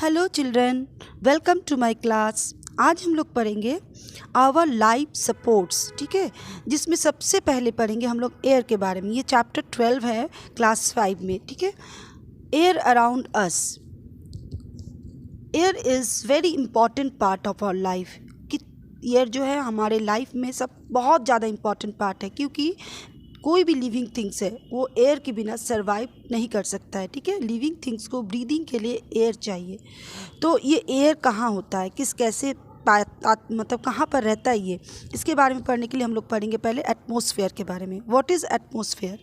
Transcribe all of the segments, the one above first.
Hello children, welcome to my class. आज हम लोग पढ़ेंगे आवर लाइफ सपोर्ट्स, ठीक है, जिसमें सबसे पहले पढ़ेंगे हम लोग एयर के बारे में। ये चैप्टर 12 है क्लास 5 में, ठीक है। Air around us. Air is very important part of our life. कि एयर जो है हमारे लाइफ में सब बहुत ज़्यादा इंपॉर्टेंट पार्ट है, क्योंकि कोई भी लिविंग थिंग्स है वो एयर के बिना सरवाइव नहीं कर सकता है, ठीक है। लिविंग थिंग्स को ब्रीदिंग के लिए एयर चाहिए। तो ये एयर कहाँ होता है, मतलब कहाँ पर रहता है ये, इसके बारे में पढ़ने के लिए हम लोग पढ़ेंगे पहले एटमॉस्फेयर के बारे में। What is atmosphere?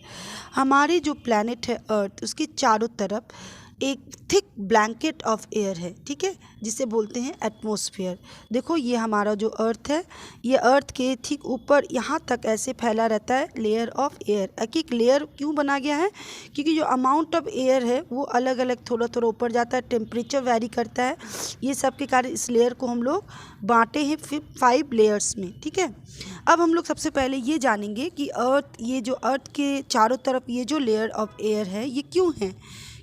हमारे जो प्लैनेट है अर्थ, उसके चारों तरफ एक थिक ब्लैंकेट ऑफ एयर है, ठीक है, जिसे बोलते हैं एटमॉस्फेयर। देखो ये हमारा जो अर्थ है, ये अर्थ के ठीक ऊपर यहाँ तक ऐसे फैला रहता है लेयर ऑफ एयर। एक लेयर क्यों बना गया है? क्योंकि जो अमाउंट ऑफ एयर है वो अलग अलग थोड़ा थोड़ा ऊपर जाता है, टेम्परेचर वैरी करता है। ये सब के कारण इस लेयर को हम लोग बांटे हैं 5 लेयर्स में, ठीक है। अब हम लोग सबसे पहले ये जानेंगे कि ये जो अर्थ के चारों तरफ ये जो लेयर ऑफ एयर है ये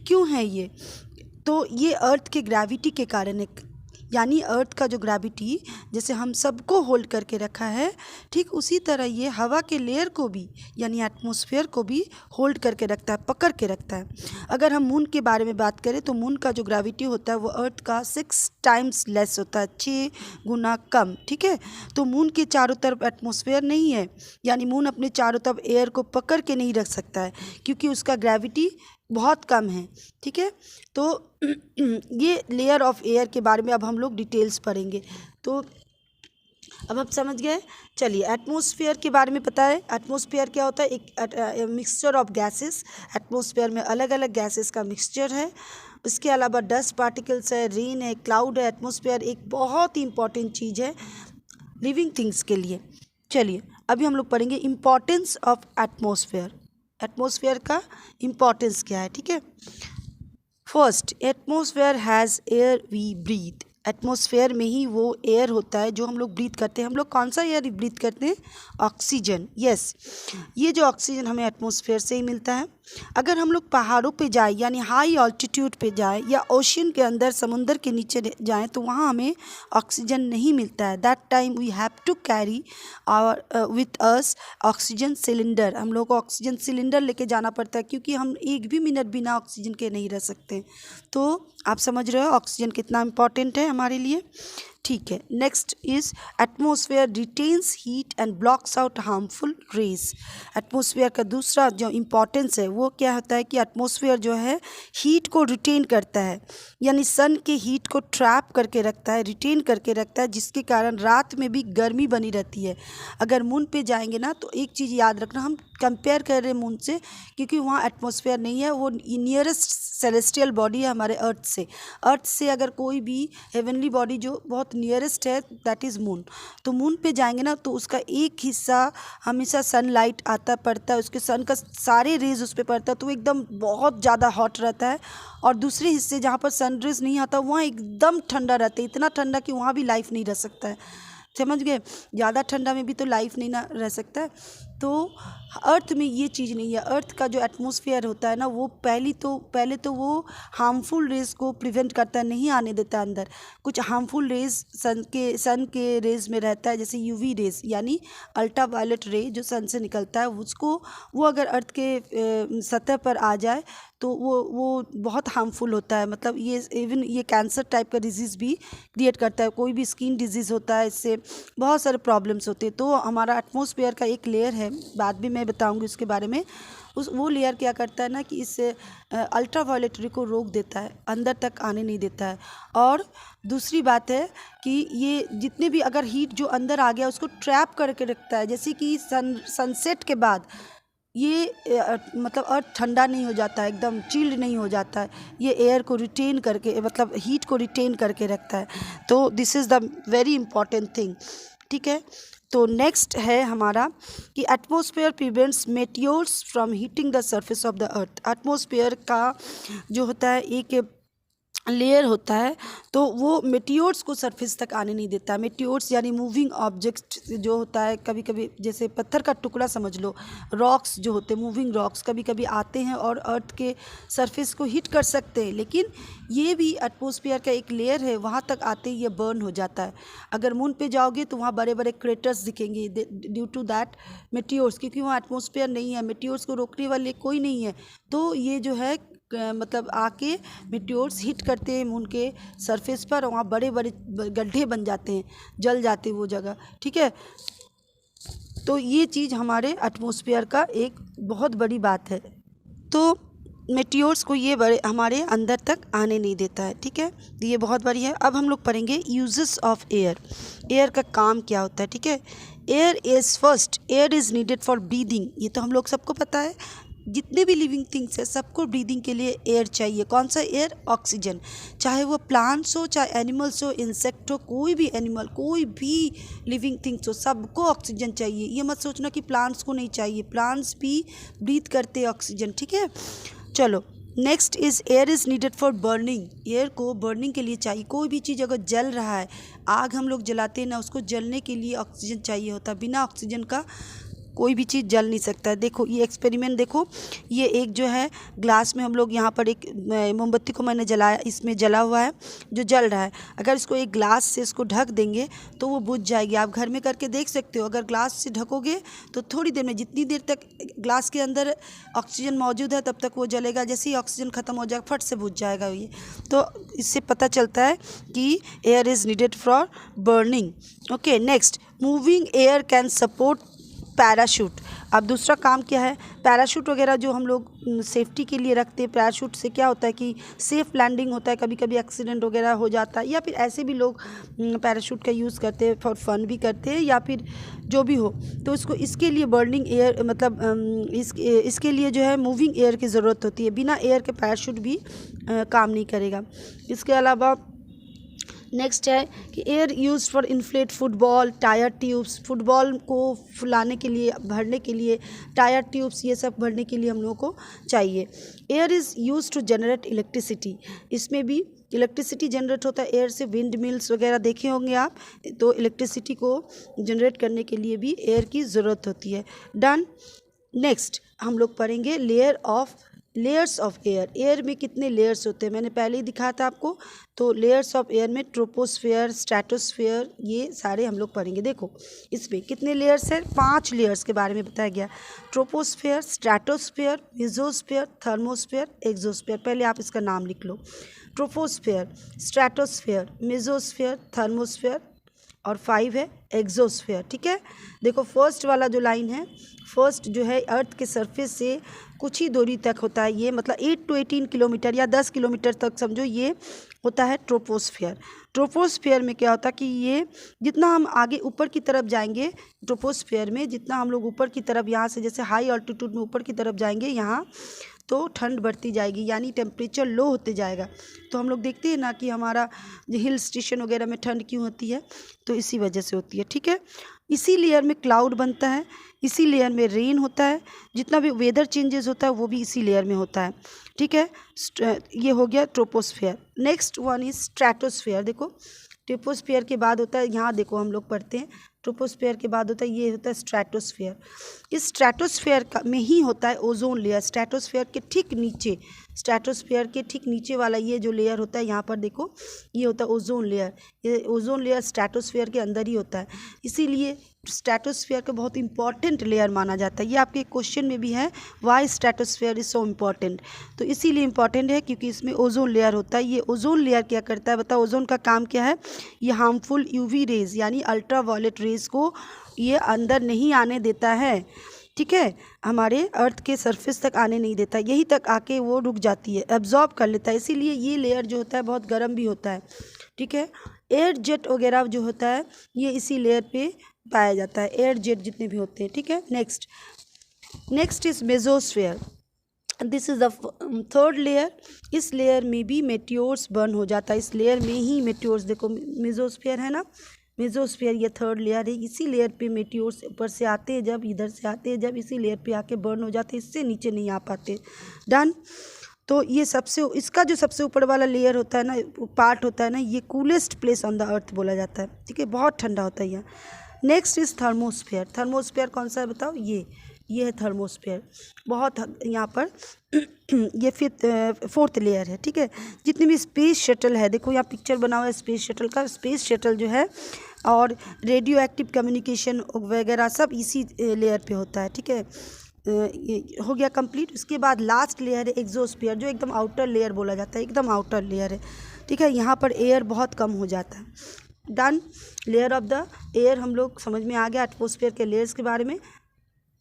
क्यों है ये? तो ये अर्थ के ग्रेविटी के कारण है। यानी अर्थ का जो ग्रेविटी जैसे हम सबको होल्ड करके रखा है, ठीक उसी तरह ये हवा के लेयर को भी, यानी एटमॉस्फेयर को भी होल्ड करके रखता है, पकड़ के रखता है। अगर हम मून के बारे में बात करें तो मून का जो ग्रेविटी होता है वो अर्थ का 6 टाइम्स लेस होता है, 6 गुना कम, ठीक है। तो मून के चारों तरफ एटमॉस्फेयर नहीं है, यानी मून अपने चारों तरफ एयर को पकड़ के नहीं रख सकता है, क्योंकि उसका ग्रेविटी बहुत कम है, ठीक है। तो ये लेयर ऑफ एयर के बारे में अब हम लोग डिटेल्स पढ़ेंगे। तो अब आप समझ गए। चलिए, एटमॉस्फेयर के बारे में पता है। एटमॉस्फेयर क्या होता है? एक मिक्सचर ऑफ गैसेस। एटमॉस्फेयर में अलग अलग गैसेस का मिक्सचर है। इसके अलावा डस्ट पार्टिकल्स है, रेन है, क्लाउड है। एटमॉस्फेयर एक बहुत ही इंपॉर्टेंट चीज़ है लिविंग थिंग्स के लिए। चलिए, अभी हम लोग पढ़ेंगे इम्पॉर्टेंस ऑफ एटमॉस्फेयर। एटमॉस्फेयर का इम्पॉर्टेंस क्या है, ठीक है। First, atmosphere has air we breathe. Atmosphere में ही वो एयर होता है जो हम लोग ब्रीथ करते हैं। हम लोग कौन सा एयर ब्रीथ करते हैं? ऑक्सीजन। यस, ये जो ऑक्सीजन हमें एटमॉस्फेयर से ही मिलता है। अगर हम लोग पहाड़ों पे जाए, यानी हाई ऑल्टीट्यूड पे जाए, या ओशन के अंदर, समुंदर के नीचे जाएं, तो वहाँ हमें ऑक्सीजन नहीं मिलता है। That time we have to carry our with us oxygen cylinder. हम लोग को ऑक्सीजन सिलेंडर लेके जाना पड़ता है, क्योंकि हम एक भी मिनट बिना ऑक्सीजन के नहीं रह सकते। तो आप समझ रहे हो ऑक्सीजन कितना इम्पॉर्टेंट है हमारे लिए, ठीक है। Next is atmosphere retains heat and blocks out harmful rays. Atmosphere का दूसरा जो इम्पोर्टेंस है वो क्या होता है कि एटमॉस्फेयर जो है हीट को रिटेन करता है, यानी सन के हीट को ट्रैप करके रखता है, रिटेन करके रखता है, जिसके कारण रात में भी गर्मी बनी रहती है। अगर मून पे जाएंगे ना, तो एक चीज़ याद रखना, हम कंपेयर कर रहे हैं मून से, क्योंकि वहाँ एटमॉस्फेयर नहीं है। वो नियरेस्ट सेलेस्टियल बॉडी है हमारे अर्थ से। अर्थ से अगर कोई भी हेवनली बॉडी जो बहुत नियरेस्ट है, दैट इज़ मून। तो मून पे जाएंगे ना, तो उसका एक हिस्सा हमेशा सनलाइट आता पड़ता है, उसके सन का सारे रेज उस पर पड़ता है, तो वो एकदम बहुत ज़्यादा हॉट रहता है। और दूसरे हिस्से जहाँ पर सन रेज नहीं आता, वहाँ एकदम ठंडा रहता है, इतना ठंडा कि वहाँ भी लाइफ नहीं रह सकता है। समझ गए? ज़्यादा ठंडा में भी तो लाइफ नहीं ना रह सकता है। तो अर्थ में ये चीज़ नहीं है। अर्थ का जो एटमॉस्फेयर होता है ना, वो पहले तो वो हार्मफुल रेज को प्रिवेंट करता है, नहीं आने देता अंदर। कुछ हार्मफुल रेज सन के रेज में रहता है, जैसे यूवी रेज, यानी अल्ट्रा वायलेट रे जो सन से निकलता है, वो अगर अर्थ के सतह पर आ जाए तो वो बहुत हार्मफुल होता है। मतलब ये इवन ये कैंसर टाइप का डिजीज़ भी क्रिएट करता है। कोई भी स्किन डिजीज़ होता है, इससे बहुत सारे प्रॉब्लम्स होते हैं। तो हमारा एटमॉस्फेयर का एक लेयर है, बाद में मैं बताऊंगी उसके बारे में। वो लेयर क्या करता है ना कि इस अल्ट्रा वायलेट रे को रोक देता है, अंदर तक आने नहीं देता है। और दूसरी बात है कि ये जितने भी अगर हीट जो अंदर आ गया उसको ट्रैप करके रखता है। जैसे कि सनसेट के बाद ये मतलब अर्थ ठंडा नहीं हो जाता है, एकदम चिल्ड नहीं हो जाता है। ये एयर को रिटेन करके, मतलब हीट को रिटेन करके रखता है। तो this is the very important thing, ठीक है। तो नेक्स्ट है हमारा कि atmosphere prevents meteors from heating the surface of the earth. Atmosphere का जो होता है एक लेयर होता है तो वो मेटियोर्स को सरफेस तक आने नहीं देता। मेटियोर्स यानी मूविंग ऑब्जेक्ट जो होता है, कभी कभी जैसे पत्थर का टुकड़ा समझ लो, रॉक्स जो होते हैं, मूविंग रॉक्स कभी कभी आते हैं और अर्थ के सरफेस को हिट कर सकते हैं, लेकिन ये भी एटमॉस्फेयर का एक लेयर है, वहाँ तक आते ही ये बर्न हो जाता है। अगर मून पे जाओगे तो वहाँ बड़े बड़े क्रेटर्स दिखेंगे ड्यू टू दैट मेटियोर्स, क्योंकि वहाँ एटमॉस्फेयर नहीं है, मेटियोर्स को रोकने वाले कोई नहीं है। तो ये जो है मतलब आके मेटियोर्स हिट करते हैं मून के सरफेस पर और वहाँ बड़े बड़े गड्ढे बन जाते हैं, जल जाती है वो जगह। ठीक है, तो ये चीज़ हमारे एटमॉस्फेयर का एक बहुत बड़ी बात है। तो मेटियोर्स को ये बड़े हमारे अंदर तक आने नहीं देता है। ठीक है, तो ये बहुत बड़ी है। अब हम लोग पढ़ेंगे यूजेस ऑफ एयर। एयर का काम क्या होता है। ठीक है, air is first, air is needed for breathing. ये तो हम लोग सबको पता है, जितने भी लिविंग थिंग्स है सबको ब्रीदिंग के लिए एयर चाहिए। कौन सा एयर? ऑक्सीजन। चाहे वो प्लांट्स हो, चाहे एनिमल्स हो, इंसेक्ट हो, कोई भी एनिमल, कोई भी लिविंग थिंग्स हो, सबको ऑक्सीजन चाहिए। ये मत सोचना कि प्लांट्स को नहीं चाहिए, प्लांट्स भी ब्रीथ करते हैं ऑक्सीजन। ठीक है, चलो next is air is needed for burning. Air को बर्निंग के लिए चाहिए। कोई भी चीज़ अगर जल रहा है, आग हम लोग जलाते हैं ना, उसको जलने के लिए ऑक्सीजन चाहिए होता है। बिना ऑक्सीजन का कोई भी चीज़ जल नहीं सकता है। देखो ये एक्सपेरिमेंट देखो, ये एक जो है ग्लास में हम लोग यहाँ पर एक मोमबत्ती को मैंने जलाया, इसमें जला हुआ है जो जल रहा है। अगर इसको एक ग्लास से इसको ढक देंगे तो वो बुझ जाएगी। आप घर में करके देख सकते हो। अगर ग्लास से ढकोगे तो थोड़ी देर में, जितनी देर तक ग्लास के अंदर ऑक्सीजन मौजूद है तब तक वो जलेगा, जैसे ही ऑक्सीजन ख़त्म हो जाएगा फट से बुझ जाएगा ये। तो इससे पता चलता है कि air is needed for burning. Okay, next moving air can support parachute. अब दूसरा काम क्या है? पैराशूट वगैरह जो हम लोग सेफ्टी के लिए रखते हैं, पैराशूट से क्या होता है कि सेफ़ लैंडिंग होता है। कभी कभी एक्सीडेंट वगैरह हो जाता है, या फिर ऐसे भी लोग पैराशूट का यूज़ करते हैं, फॉर फन भी करते हैं, या फिर जो भी हो। तो इसके लिए बर्निंग एयर मतलब इसके लिए जो है मूविंग एयर की ज़रूरत होती है। बिना एयर के पैराशूट भी काम नहीं करेगा। इसके अलावा नेक्स्ट है कि air use for inflate football, tyre tubes. Football को फुलाने के लिए, भरने के लिए, टायर ट्यूब्स ये सब भरने के लिए हम लोगों को चाहिए। Air is use to generate electricity. इसमें भी इलेक्ट्रिसिटी जनरेट होता है एयर से। विंड मिल्स वगैरह देखे होंगे आप, तो इलेक्ट्रिसिटी को जनरेट करने के लिए भी एयर की ज़रूरत होती है। डन। नेक्स्ट हम लोग पढ़ेंगे लेयर्स ऑफ एयर। एयर में कितने लेयर्स होते हैं, मैंने पहले ही दिखाया था आपको। तो लेयर्स ऑफ एयर में ट्रोपोस्फेयर, स्ट्रेटोस्फेयर, ये सारे हम लोग पढ़ेंगे। देखो इसमें कितने लेयर्स हैं, 5 लेयर्स के बारे में बताया गया। Troposphere, stratosphere, mesosphere, thermosphere, exosphere. पहले आप इसका नाम लिख लो। ट्रोपोस्फेयर, स्ट्रेटोस्फेयर, मेसोस्फेयर, थर्मोस्फेयर, और 5 है एक्सोस्फेयर। ठीक है, देखो फर्स्ट वाला जो लाइन है, फर्स्ट जो है अर्थ के सरफेस से कुछ ही दूरी तक होता है ये, मतलब 8 to 18 किलोमीटर या 10 किलोमीटर तक समझो, ये होता है ट्रोपोस्फेयर। ट्रोपोस्फेयर में क्या होता है कि ये जितना हम आगे ऊपर की तरफ जाएंगे, ट्रोपोस्फेयर में जितना हम लोग ऊपर की तरफ, यहाँ से जैसे हाई ऑल्टीट्यूड में ऊपर की तरफ जाएंगे, यहाँ तो ठंड बढ़ती जाएगी, यानी टेम्परेचर लो होते जाएगा। तो हम लोग देखते हैं ना कि हमारा हिल स्टेशन वगैरह में ठंड क्यों होती है, तो इसी वजह से होती है। ठीक है, इसी लेयर में क्लाउड बनता है, इसी लेयर में रेन होता है, जितना भी वेदर चेंजेस होता है वो भी इसी लेयर में होता है। ठीक है, ये हो गया troposphere. Next one is stratosphere. देखो ट्रोपोस्फेयर के बाद होता है, यहाँ देखो हम लोग पढ़ते हैं, ट्रोपोस्फेयर के बाद होता है, ये होता है स्ट्रेटोस्फेयर। इस स्ट्रेटोस्फेयर का में ही होता है ओजोन लेयर। स्ट्रेटोस्फेयर के ठीक नीचे, स्ट्रेटोस्फेयर के ठीक नीचे वाला ये जो लेयर होता है, यहाँ पर देखो ये होता है ओजोन लेयर। ये ओजोन लेयर स्ट्रेटोस्फेयर के अंदर ही होता है, इसीलिए स्ट्रेटोस्फेयर का बहुत इंपॉर्टेंट लेयर माना जाता है। ये आपके क्वेश्चन में भी है, why stratosphere is so important. तो इसीलिए इम्पॉर्टेंट है क्योंकि इसमें ओजोन लेयर होता है। ये ओजोन लेयर क्या करता है बताओ? ओजोन का काम क्या है? ये हार्मफुल यूवी रेज यानी अल्ट्रा वायलेट रेज को ये अंदर नहीं आने देता है। ठीक है, हमारे अर्थ के सरफेस तक आने नहीं देता, यहीं तक आके वो रुक जाती है, एब्जॉर्ब कर लेता है। इसीलिए ये लेयर जो होता है बहुत गर्म भी होता है। ठीक है, एयर जेट वगैरह जो होता है ये इसी लेयर पे पाया जाता है, एयर जेट जितने भी होते हैं। ठीक है, next is mesosphere. This is the third layer. इस लेयर में भी मेटियोर्स बर्न हो जाता है, इस लेयर में ही मेटियोर्स, देखो मेसोस्फेयर है ना, मेसोस्फेयर ये थर्ड लेयर है। इसी लेयर पे मेटियोर्स ऊपर से आते हैं, जब इधर से आते हैं, जब इसी लेयर पे आके बर्न हो जाते हैं, इससे नीचे नहीं आ पाते। डन। तो ये सबसे इसका जो सबसे ऊपर वाला लेयर होता है ना, पार्ट होता है ना, ये coolest place on the earth बोला जाता है, ठीक है, बहुत ठंडा होता है यहाँ। Next is thermosphere. थर्मोस्फेयर कौन सा है बताओ? ये है थर्मोस्फेयर, बहुत यहाँ पर ये फोर्थ लेयर है, ठीक है। जितने भी स्पेस शटल है, देखो यहाँ पिक्चर बना हुआ है स्पेस शटल का, स्पेस शटल जो है और रेडियो एक्टिव कम्युनिकेशन वगैरह सब इसी लेयर पे होता है, ठीक है। ये हो गया कंप्लीट। उसके बाद लास्ट लेयर है एग्जोस्फीयर, जो एकदम आउटर लेयर बोला जाता है, एकदम आउटर लेयर है, ठीक है। यहाँ पर एयर बहुत कम हो जाता है। Done, layer of the air हम लोग समझ में आ गया एटमॉस्फेयर के लेयर्स के बारे में।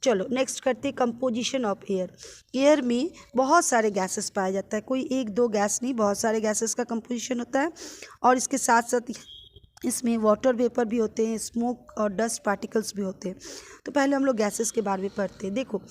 चलो नेक्स्ट करते हैं कंपोजिशन ऑफ एयर। एयर में बहुत सारे गैसेस पाया जाता है, कोई एक दो गैस नहीं, बहुत सारे गैसेस का कंपोजिशन होता है। और इसके साथ साथ इसमें वाटर वेपर भी होते हैं, स्मोक और डस्ट पार्टिकल्स भी होते हैं। तो पहले हम लोग गैसेस के बारे में पढ़ते हैं। देखो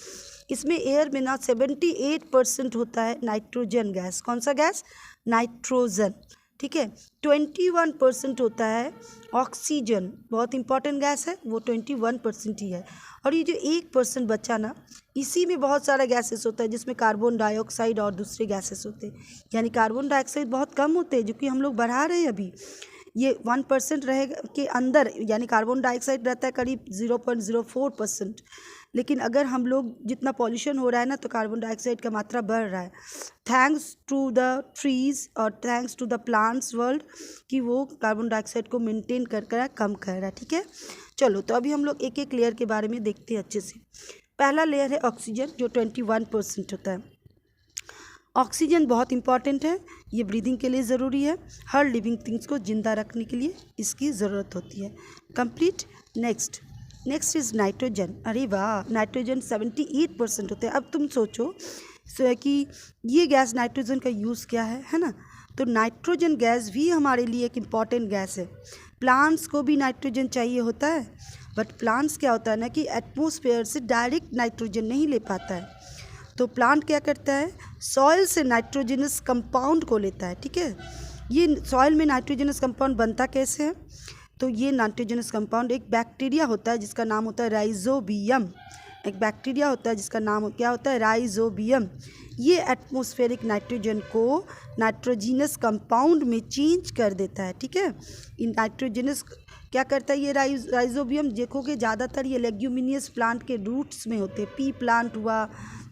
इसमें एयर में ना 78% होता है नाइट्रोजन गैस। कौन सा गैस? नाइट्रोजन, ठीक है। 21% होता है ऑक्सीजन, बहुत इंपॉर्टेंट गैस है, वो 21% ही है। और ये जो 1% बचा ना, इसी में बहुत सारा गैसेस होता है, जिसमें कार्बन डाइऑक्साइड और दूसरे गैसेस होते हैं। यानी कार्बन डाइऑक्साइड बहुत कम होते हैं, जो कि हम लोग बढ़ा रहे हैं अभी। ये 1% रहेगा के अंदर, यानी कार्बन डाइऑक्साइड रहता है करीब 0.04%। लेकिन अगर हम लोग जितना पॉल्यूशन हो रहा है ना, तो कार्बन डाइऑक्साइड का मात्रा बढ़ रहा है। थैंक्स टू द ट्रीज़ और thanks to the plants world, कि वो कार्बन डाइऑक्साइड को मेंटेन कर कम कर रहा है, ठीक है। चलो तो अभी हम लोग एक एक लेयर के बारे में देखते हैं अच्छे से। पहला लेयर है ऑक्सीजन, जो 21% होता है। ऑक्सीजन बहुत इंपॉर्टेंट है, ये ब्रीदिंग के लिए ज़रूरी है, हर लिविंग थिंग्स को ज़िंदा रखने के लिए इसकी ज़रूरत होती है। कंप्लीट। Next is nitrogen. अरे वाह, नाइट्रोजन 78% होते हैं। अब तुम सोचो कि ये गैस नाइट्रोजन का यूज़ क्या है ना। तो नाइट्रोजन गैस भी हमारे लिए एक इम्पॉर्टेंट गैस है। प्लांट्स को भी नाइट्रोजन चाहिए होता है, बट प्लांट्स क्या होता है ना कि एटमॉस्फेयर से डायरेक्ट नाइट्रोजन नहीं ले पाता है। तो प्लांट क्या करता है, सॉइल से नाइट्रोजनस कंपाउंड को लेता है, ठीक है। ये सॉइल में नाइट्रोजनस कंपाउंड बनता कैसे है? तो ये नाइट्रोजनस कंपाउंड एक बैक्टीरिया होता है जिसका नाम होता है राइजोबियम। एक बैक्टीरिया होता है जिसका नाम क्या होता है? राइजोबियम। ये एटमॉस्फेरिक नाइट्रोजन को नाइट्रोजिनस कंपाउंड में चेंज कर देता है, ठीक है। इन नाइट्रोजनस क्या करता है ये राइजोबियम? देखोगे ज़्यादातर ये लेग्यूमिनियस प्लांट के रूट्स में होते हैं। पी प्लांट हुआ,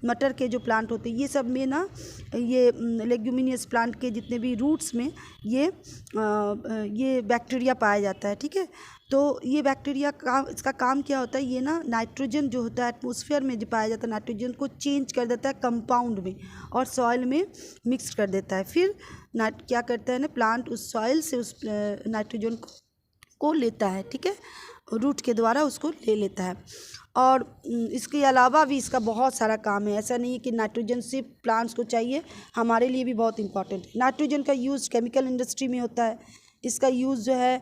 मटर के जो प्लांट होते हैं, ये सब में ना ये लेग्यूमिनियस प्लांट के जितने भी रूट्स में ये बैक्टीरिया पाया जाता है, ठीक है। तो ये बैक्टीरिया इसका काम क्या होता है? ये ना नाइट्रोजन जो होता है एटमॉस्फेयर में जो पाया जाता है, नाइट्रोजन को चेंज कर देता है कंपाउंड में और सॉइल में मिक्स कर देता है। फिर क्या करता है ना, प्लांट उस सॉइल से उस नाइट्रोजन को लेता है, ठीक है, रूट के द्वारा उसको ले लेता है। और इसके अलावा भी इसका बहुत सारा काम है। ऐसा नहीं है कि नाइट्रोजन सिर्फ प्लांट्स को चाहिए, हमारे लिए भी बहुत इंपॉर्टेंट है। नाइट्रोजन का यूज़ केमिकल इंडस्ट्री में होता है, इसका यूज़ जो है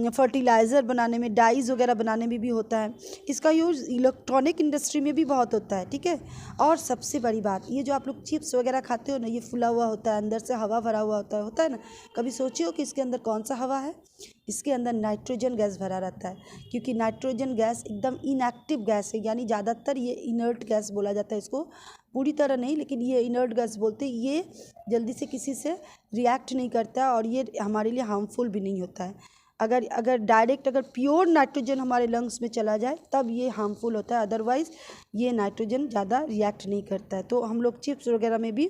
फर्टिलाइज़र बनाने में, डाइज वगैरह बनाने में भी होता है। इसका यूज़ इलेक्ट्रॉनिक इंडस्ट्री में भी बहुत होता है, ठीक है। और सबसे बड़ी बात, ये जो आप लोग चिप्स वगैरह खाते हो ना, ये फुला हुआ होता है, अंदर से हवा भरा हुआ होता है ना। कभी सोचे हो कि इसके अंदर कौन सा हवा है? इसके अंदर नाइट्रोजन गैस भरा रहता है, क्योंकि नाइट्रोजन गैस एकदम इनएक्टिव गैस है, यानी ज़्यादातर ये इनर्ट गैस बोला जाता है इसको, पूरी तरह नहीं, लेकिन ये इनर्ट गैस बोलते हैं। ये जल्दी से किसी से रिएक्ट नहीं करता और ये हमारे लिए हार्मफुल भी नहीं होता है। अगर डायरेक्ट अगर प्योर नाइट्रोजन हमारे लंग्स में चला जाए तब ये हार्मफुल होता है, अदरवाइज़ ये नाइट्रोजन ज़्यादा रिएक्ट नहीं करता है। तो हम लोग चिप्स वगैरह में भी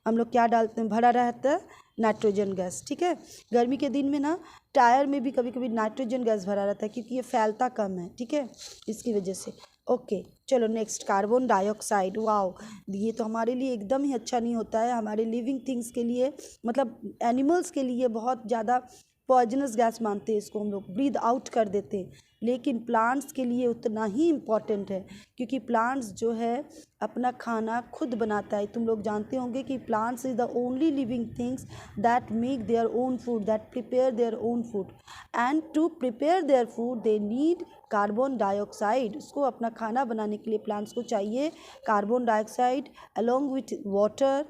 हम लोग क्या डालते हैं, भरा रहता है नाइट्रोजन गैस, ठीक है। गर्मी के दिन में ना टायर में भी कभी कभी नाइट्रोजन गैस भरा रहता है, क्योंकि ये फैलता कम है, ठीक है, इसकी वजह से। ओके चलो नेक्स्ट, कार्बन डाइऑक्साइड। वाओ, ये तो हमारे लिए एकदम ही अच्छा नहीं होता है, हमारे लिविंग थिंग्स के लिए, मतलब एनिमल्स के लिए बहुत ज़्यादा पॉइजनस गैस मानते हैं इसको, हम लोग ब्रीद आउट कर देते हैं। लेकिन प्लांट्स के लिए उतना ही इम्पॉर्टेंट है, क्योंकि प्लांट्स जो है अपना खाना खुद बनाता है। तुम लोग जानते होंगे कि plants is the only living things that make their own food, that prepare their own food, and to prepare their food they need carbon dioxide. उसको अपना खाना बनाने के लिए प्लांट्स को चाहिए carbon dioxide along with water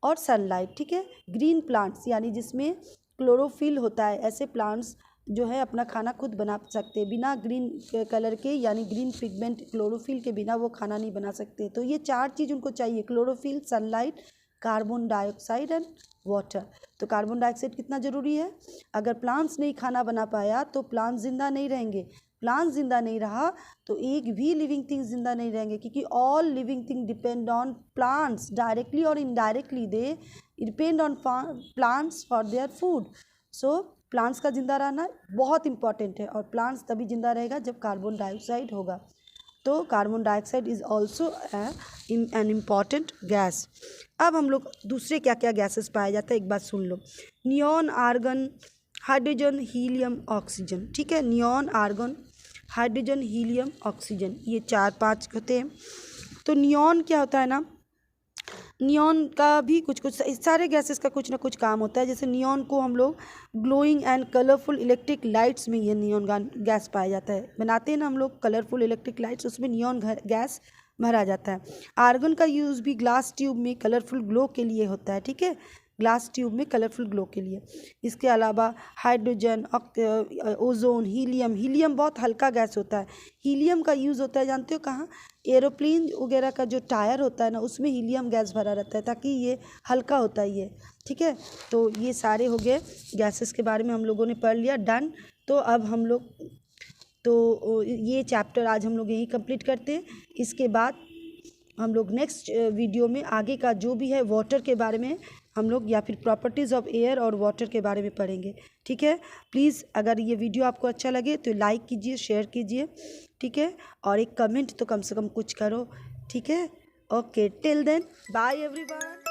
और sunlight, ठीक है। ग्रीन प्लांट्स यानी जिसमें क्लोरोफिल होता है, ऐसे प्लांट्स जो है अपना खाना खुद बना सकते हैं। बिना ग्रीन कलर के यानी ग्रीन पिगमेंट क्लोरोफिल के बिना वो खाना नहीं बना सकते। तो ये चार चीज़ उनको चाहिए, chlorophyll, sunlight, carbon dioxide and water. तो कार्बन डाइऑक्साइड कितना ज़रूरी है, अगर प्लांट्स नहीं खाना बना पाया तो प्लांट्स जिंदा नहीं रहेंगे, प्लांट्स जिंदा नहीं रहा तो एक भी लिविंग थिंग जिंदा नहीं रहेंगे, क्योंकि all living thing depend on plants directly और indirectly, they depend on plants for their food. So plants का जिंदा रहना बहुत इंपॉर्टेंट है, और प्लांट्स तभी जिंदा रहेगा जब कार्बन डाइऑक्साइड होगा। तो carbon dioxide is also an important gas. अब हम लोग दूसरे क्या क्या गैसेस पाए जाते हैं एक बात सुन लो। Neon, argon, hydrogen, helium, oxygen. ठीक है, neon, argon, hydrogen, helium, oxygen, ये 4-5 होते हैं। तो नियॉन क्या होता है ना, नियॉन का भी कुछ कुछ, इस सारे गैसेस का कुछ ना कुछ काम होता है। जैसे नियॉन को हम लोग glowing and colourful electric lights में ये नियॉन गैस पाया जाता है, बनाते हैं ना हम लोग कलरफुल इलेक्ट्रिक लाइट्स, उसमें नियॉन गैस भरा जाता है। आर्गन का यूज़ भी ग्लास ट्यूब में कलरफुल ग्लो के लिए होता है। ठीक है, ग्लास ट्यूब में कलरफुल ग्लो के लिए। इसके अलावा हाइड्रोजन, ओजोन, हीलियम, हीलियम बहुत हल्का गैस होता है। हीलियम का यूज़ होता है जानते हो कहाँ, एरोप्लेन वगैरह का जो टायर होता है ना, उसमें हीलियम गैस भरा रहता है ताकि ये हल्का होता है ये। ठीक है, तो ये सारे हो गए गैसेस के बारे में हम लोगों ने पढ़ लिया, डन। तो अब हम लोग तो ये चैप्टर आज हम लोग यहीं कंप्लीट करते हैं। इसके बाद हम लोग नेक्स्ट वीडियो में आगे का जो भी है वाटर के बारे में हम लोग, या फिर प्रॉपर्टीज़ ऑफ एयर और वाटर के बारे में पढ़ेंगे। ठीक है, प्लीज़ अगर ये वीडियो आपको अच्छा लगे तो लाइक कीजिए, शेयर कीजिए। ठीक है, और एक कमेंट तो कम से कम कुछ करो। ठीक है, okay, till then bye everyone.